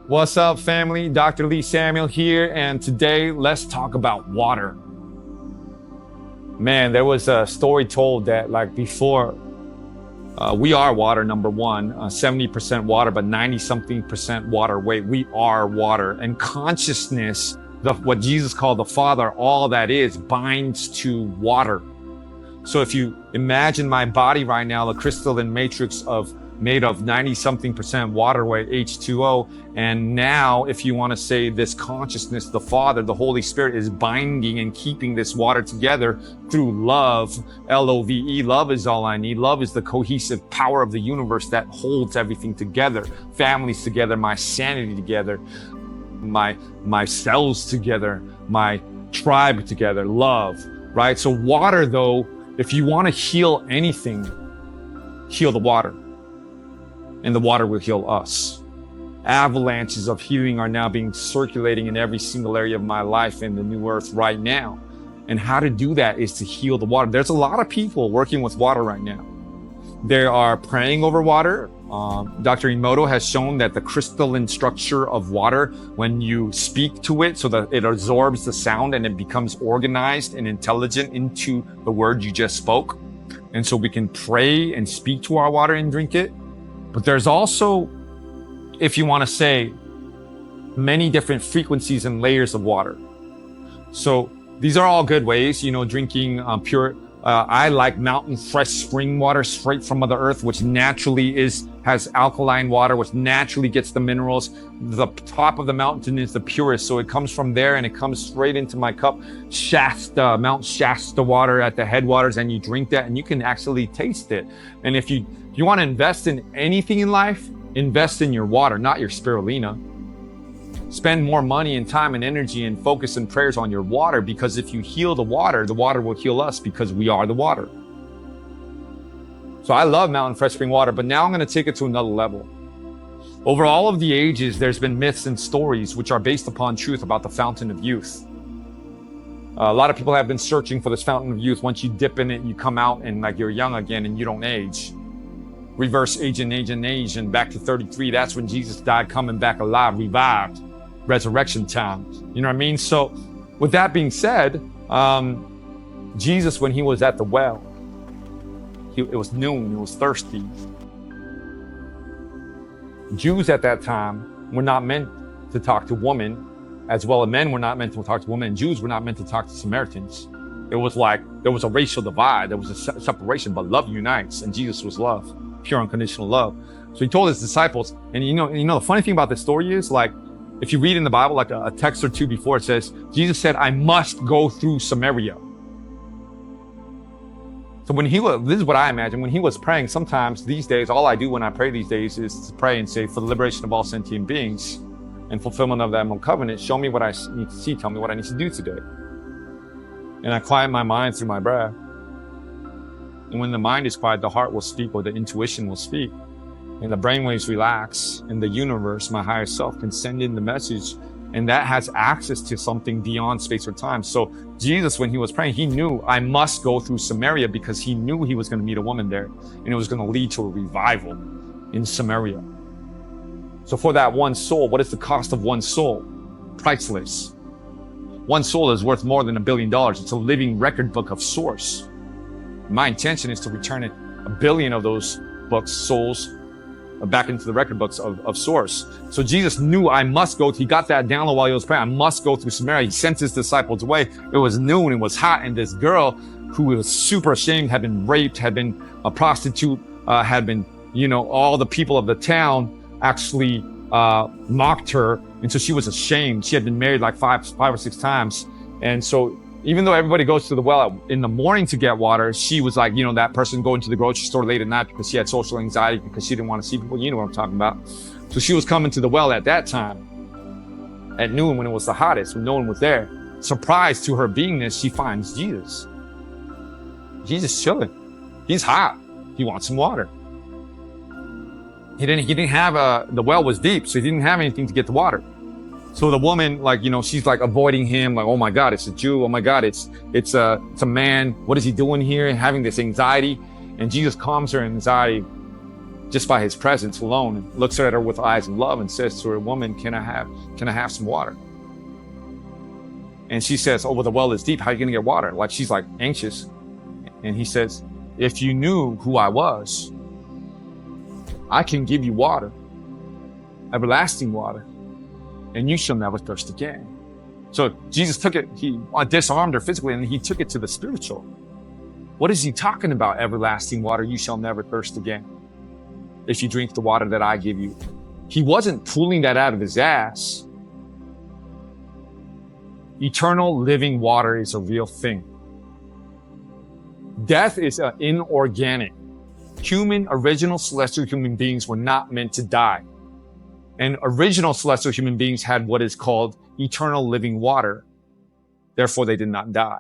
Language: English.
What's up, family? Dr. Lee Samuel here, and today let's talk about water. Man, there was a story told that like before, we are water, number one, 70% water, but 90-something% water weight. We are water, and consciousness, what Jesus called the Father, all that is binds to water. So if you imagine my body right now, the crystalline matrix made of 90-something% water weight, H2O. And now, if you want to say this consciousness, the Father, the Holy Spirit is binding and keeping this water together through love, L-O-V-E. Love is all I need. Love is the cohesive power of the universe that holds everything together, families together, my sanity together, my cells together, my tribe together, love, right? So water, though, if you want to heal anything, heal the water. And the water will heal us. Avalanches of healing are now being circulating in every single area of my life in the new earth right now. And how to do that is to heal the water. There's a lot of people working with water right now. They are praying over water. Dr. Emoto has shown that the crystalline structure of water, when you speak to it so that it absorbs the sound and it becomes organized and intelligent into the word you just spoke. And so we can pray and speak to our water and drink it. But there's also, if you want to say, many different frequencies and layers of water. So these are all good ways, drinking pure. I like mountain fresh spring water straight from Mother Earth, which naturally has alkaline water, which naturally gets the minerals. The top of the mountain is the purest, so it comes from there and it comes straight into my cup. Mount Shasta water at the headwaters, and you drink that and you can actually taste it. And if you want to invest in anything in life, invest in your water, not your spirulina. Spend more money and time and energy and focus and prayers on your water, because if you heal the water will heal us, because we are the water. So I love mountain fresh spring water, but now I'm going to take it to another level. Over all of the ages, there's been myths and stories which are based upon truth about the fountain of youth. A lot of people have been searching for this fountain of youth. Once you dip in it, you come out and like you're young again and you don't age. Reverse age and age and age, and back to 33. That's when Jesus died, coming back alive, revived, resurrection time. You know what I mean? So with that being said, Jesus, when he was at the well, it was noon, it was thirsty. Jews at that time were not meant to talk to women, as well as men were not meant to talk to women, and Jews were not meant to talk to Samaritans. It was like there was a racial divide, there was a separation, but love unites, and Jesus was love, pure unconditional love. So he told his disciples, and the funny thing about this story is, like, if you read in the Bible, like a text or two before, it says, Jesus said, I must go through Samaria. So this is what I imagine, when he was praying, sometimes these days, all I do when I pray these days is to pray and say, for the liberation of all sentient beings and fulfillment of that eternal covenant, show me what I need to see, tell me what I need to do today. And I quiet my mind through my breath. And when the mind is quiet, the heart will speak, or the intuition will speak. And the brainwaves relax, and the universe, my higher self, can send in the message, and that has access to something beyond space or time. So Jesus, when he was praying, he knew, I must go through Samaria, because he knew he was going to meet a woman there, and it was going to lead to a revival in Samaria. So for that one soul, what is the cost of one soul? Priceless. One soul is worth more than $1 billion. It's a living record book of source. My intention is to return it, 1 billion of those books, souls, back into the record books of source. So Jesus knew, I must go. He got that download while he was praying. I must go through Samaria. He sent his disciples away. It was noon. It was hot. And this girl, who was super ashamed, had been raped, had been a prostitute, had been, all the people of the town actually mocked her. And so she was ashamed. She had been married like five or six times. And so even though everybody goes to the well in the morning to get water, she was like, that person going to the grocery store late at night because she had social anxiety, because she didn't want to see people. You know what I'm talking about. So she was coming to the well at that time, at noon, when it was the hottest, when no one was there. Surprised to her beingness, she finds Jesus. Jesus chilling. He's hot. He wants some water. He didn't have the well was deep, so he didn't have anything to get the water. So the woman, she's like avoiding him, like, oh my God, it's a Jew. Oh my God, it's a man. What is he doing here? Having this anxiety. And Jesus calms her anxiety. just by his presence alone, and looks at her with eyes of love and says to her, woman, can I have some water? And she says, oh, well, the well is deep. How are you going to get water? Like, she's like anxious. And he says, if you knew who I was, I can give you water, everlasting water, and you shall never thirst again. So Jesus took it, he disarmed her physically, and he took it to the spiritual. What is he talking about? Everlasting water, you shall never thirst again if you drink the water that I give you. He wasn't pulling that out of his ass. Eternal living water is a real thing. Death is inorganic. Original celestial human beings were not meant to die. And original celestial human beings had what is called eternal living water. Therefore, they did not die.